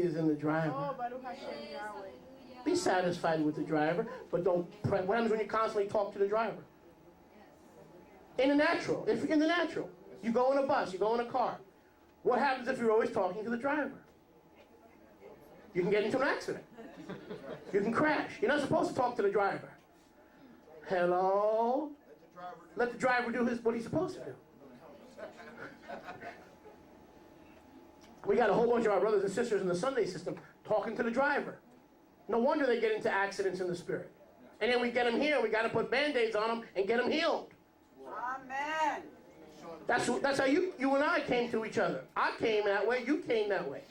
is in the driver. Oh, Baruch Hashem Yahweh. Be satisfied with the driver, but don't pray. What happens when you constantly talk to the driver? In the natural. If in the natural. You go in a bus, you go in a car. What happens if you're always talking to the driver? You can get into an accident. You can crash. You're not supposed to talk to the driver. Hello? Let the driver do what he's supposed to do. We got a whole bunch of our brothers and sisters in the Sunday system talking to the driver. No wonder they get into accidents in the spirit. And then we get them here, we got to put Band-Aids on them and get them healed. Amen. That's how you and I came to each other. I came that way, you came that way.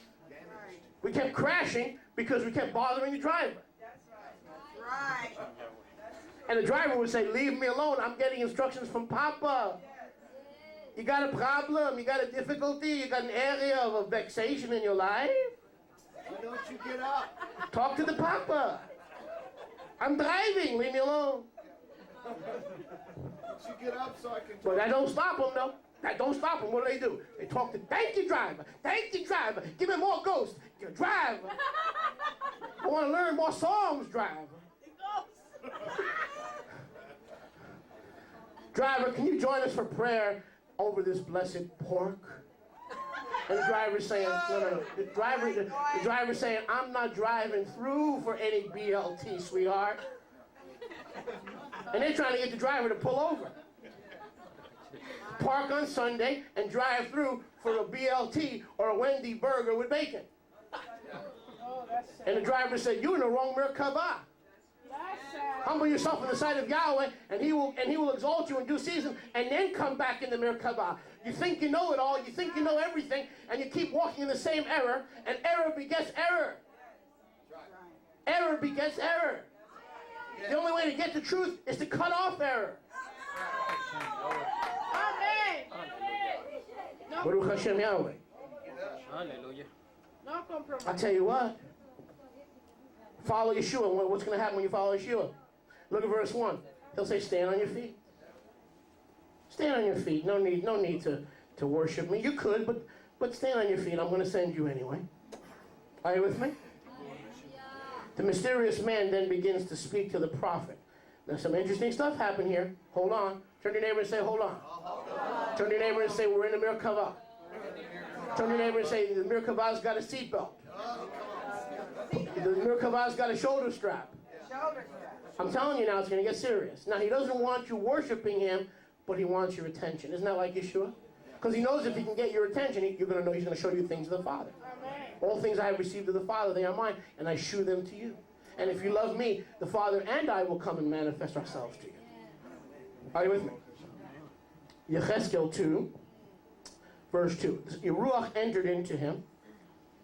We kept crashing because we kept bothering the driver. That's right. That's right. And the driver would say, leave me alone, I'm getting instructions from Papa. You got a problem, you got a difficulty, you got an area of vexation in your life? Why don't you get up? Talk to the Papa. I'm driving, leave me alone. Why don't you get up so I can... But that don't stop them, though. That don't stop them. What do? They talk to, thank you, driver. Thank you, driver. Give me more ghosts. Driver. I want to learn more songs, driver. Driver, can you join us for prayer over this blessed pork? And the driver's saying, no. The driver's saying, I'm not driving through for any BLT, sweetheart. And they're trying to get the driver to pull over. Park on Sunday and drive through for a BLT or a Wendy burger with bacon. And the driver said, you're in the wrong Merkavah. Humble yourself in the sight of Yahweh, and He will exalt you in due season, and then come back in the Merkavah. You think you know it all, you think you know everything, and you keep walking in the same error, and error begets error. Error begets error. The only way to get the truth is to cut off error. Amen. Baruch Hashem Yahweh. Hallelujah. No compromise. I tell you what. Follow Yeshua. What's going to happen when you follow Yeshua? Look at verse 1. He'll say, stand on your feet. Stand on your feet. No need to worship me. You could, but stand on your feet. I'm going to send you anyway. Are you with me? The mysterious man then begins to speak to the prophet. Now some interesting stuff happened here. Hold on. Turn to your neighbor and say, hold on. Turn to your neighbor and say, we're in the Merkavah. Turn to your neighbor and say, the Merkavah's got a seatbelt. The Merkavah's got a shoulder strap. I'm telling you now, it's going to get serious. Now, he doesn't want you worshiping him, but he wants your attention. Isn't that like Yeshua? Because he knows if he can get your attention, you're going to know he's going to show you things of the Father. Amen. All things I have received of the Father, they are mine, and I shew them to you. And if you love me, the Father and I will come and manifest ourselves to you. Are you with me? Ezekiel 2, verse 2. Ruach entered into him,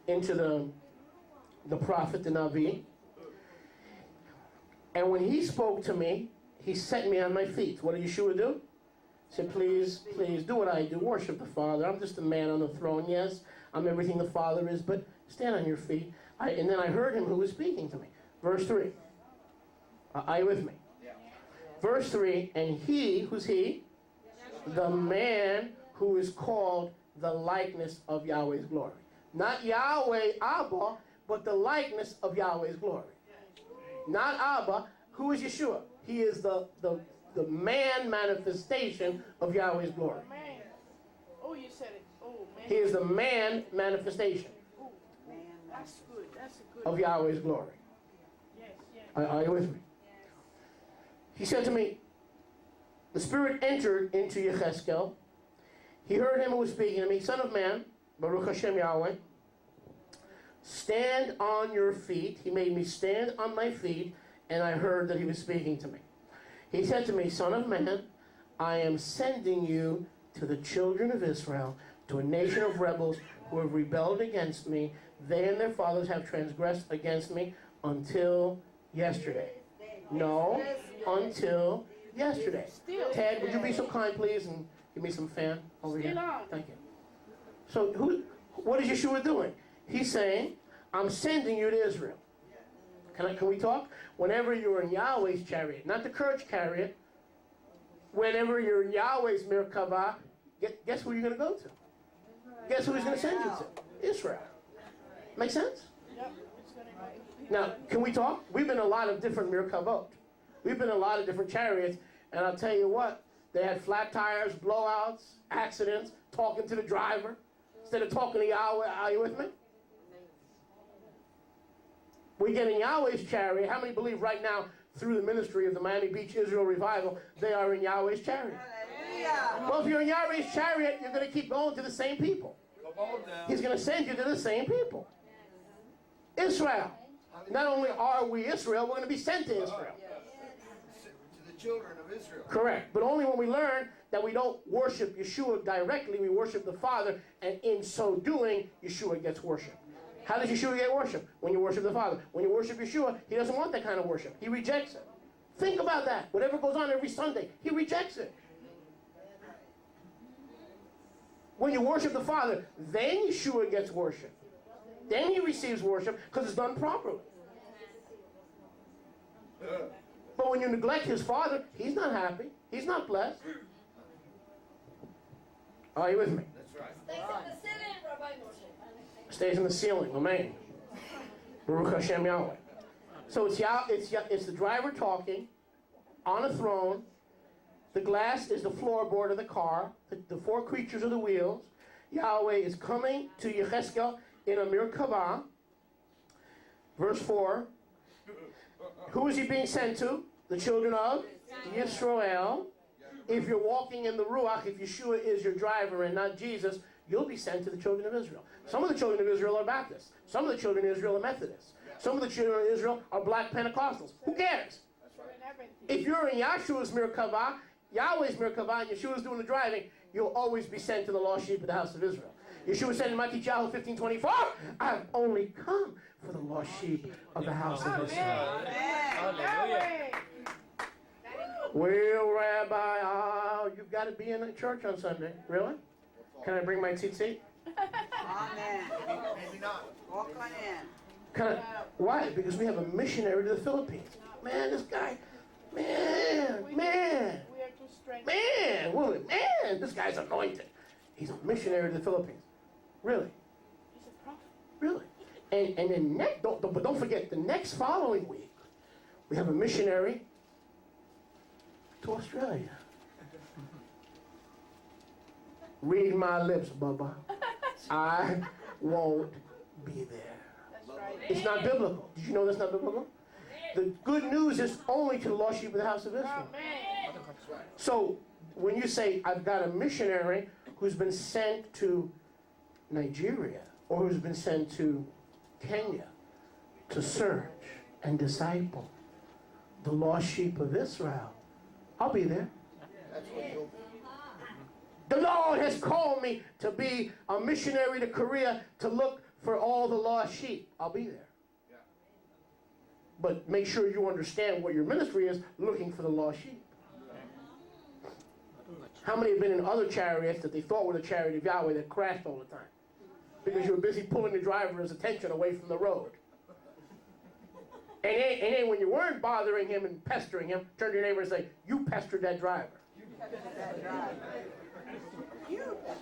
into the prophet, the Navi. And when he spoke to me, he set me on my feet. What did Yeshua do? He said, please do what I do. Worship the Father. I'm just a man on the throne. Yes, I'm everything the Father is, but stand on your feet. And then I heard him who was speaking to me. Verse 3. Are you with me? Verse 3, and he, who's he? The man who is called the likeness of Yahweh's glory. Not Yahweh Abba, but the likeness of Yahweh's glory. Not Abba. Who is Yeshua? He is the man manifestation of Yahweh's glory. Man. Oh, you said it. Oh, man. He is the man manifestation That's good. That's a good. of Yahweh's glory. Yes, yes. Are you with me? He said to me, the Spirit entered into Yechezkel. He heard him who was speaking to me, Son of man, Baruch Hashem Yahweh, stand on your feet. He made me stand on my feet, and I heard that he was speaking to me. He said to me, Son of man, I am sending you to the children of Israel, to a nation of rebels who have rebelled against me. They and their fathers have transgressed against me until yesterday. No, until yesterday. Ted, would you be so kind, please, and give me some fan over here? Thank you. So, what is Yeshua doing? He's saying, I'm sending you to Israel. Can we talk? Whenever you're in Yahweh's chariot, not the Kurch chariot, whenever you're in Yahweh's Merkavah, guess who you're going to go to? Guess who he's going to send you to? Israel. Make sense? Yep, it's gonna go. Now, can we talk? We've been in a lot of different Merkavot. We've been in a lot of different chariots, and I'll tell you what, they had flat tires, blowouts, accidents, talking to the driver instead of talking to Yahweh. Are you with me? We get in Yahweh's chariot. How many believe right now, through the ministry of the Miami Beach Israel Revival, they are in Yahweh's chariot? Hallelujah. Well, if you're in Yahweh's chariot, you're going to keep going to the same people. Come on now. He's going to send you to the same people. Israel. Not only are we Israel, we're going to be sent to Israel. To the children of Israel. Correct. But only when we learn that we don't worship Yeshua directly, we worship the Father, and in so doing, Yeshua gets worship. How does Yeshua get worship? When you worship the Father. When you worship Yeshua, he doesn't want that kind of worship. He rejects it. Think about that. Whatever goes on every Sunday, he rejects it. When you worship the Father, then Yeshua gets worship. Then he receives worship because it's done properly. But when you neglect his Father, he's not happy. He's not blessed. Are you with me? That's right. Stays in the ceiling, Rabbi Moshe. Stays in the ceiling. Amen. Baruch Hashem Yahweh. So it's the driver talking on a throne. The glass is the floorboard of the car. The four creatures are the wheels. Yahweh is coming to Yecheskel in a Merkavah. Verse 4. Who is he being sent to? The children of Yisrael. If you're walking in the Ruach, if Yeshua is your driver and not Jesus, you'll be sent to the children of Israel. Some of the children of Israel are Baptists. Some of the children of Israel are Methodists. Some of the children of Israel are black Pentecostals. Who cares? If you're in Yahshua's Merkavah, Yahweh's Merkavah, and Yeshua's doing the driving, you'll always be sent to the lost sheep of the house of Israel. Yeshua said in Matthew 15:24, I've only come for the lost sheep of the house of Israel. Hallelujah. Well, Rabbi, you've got to be in a church on Sunday. Really? Can I bring my tzitzit? Amen. Maybe not. Walk on in. Can I? Why? Because we have a missionary to the Philippines. Man, this guy, man, We are too strength. this guy's anointed. He's a missionary to the Philippines. Really? He's a prophet. Really? And then but don't forget, the next following week, we have a missionary to Australia. Read my lips, Bubba. I won't be there. That's right. It's not biblical. Did you know that's not biblical? The good news is only to the lost sheep of the house of Israel. Amen. So when you say, I've got a missionary who's been sent to Nigeria or who's been sent to Kenya to search and disciple the lost sheep of Israel, I'll be there. That's what you'll. The Lord has called me to be a missionary to Korea to look for all the lost sheep. I'll be there. But make sure you understand what your ministry is, looking for the lost sheep. How many have been in other chariots that they thought were the chariot of Yahweh that crashed all the time? Because you were busy pulling the driver's attention away from the road. And then when you weren't bothering him and pestering him, turn to your neighbor and say, you pestered that driver.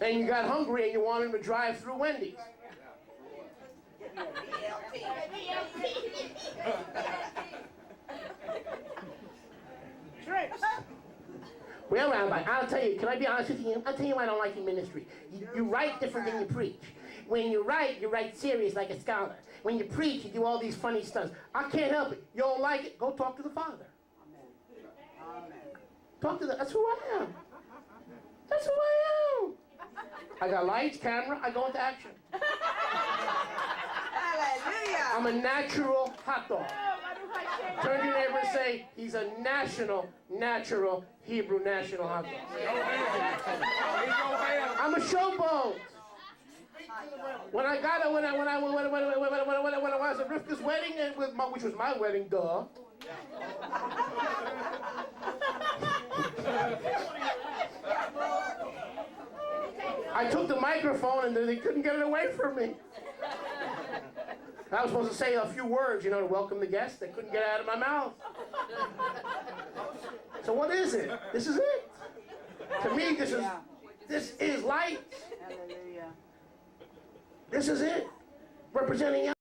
And you got hungry and you wanted him to drive through Wendy's. Trips. Well, Rabbi, I'll tell you, can I be honest with you? I'll tell you why I don't like your ministry. You write different than you preach. When you write serious like a scholar. When you preach, you do all these funny stunts. I can't help it. You don't like it? Go talk to the Father. Talk to that's who I am. That's who I am. I got lights, camera, I go into action. Hallelujah. I'm a natural hot dog. Turn to your neighbor and say, he's a natural Hebrew national hot dog. I'm a showboat. When I was at Rivka's wedding, which was my wedding, duh. I took the microphone and they couldn't get it away from me. I was supposed to say a few words, to welcome the guests. They couldn't get it out of my mouth. So what is it? This is it. To me, this is light. Hallelujah. This is it. Representing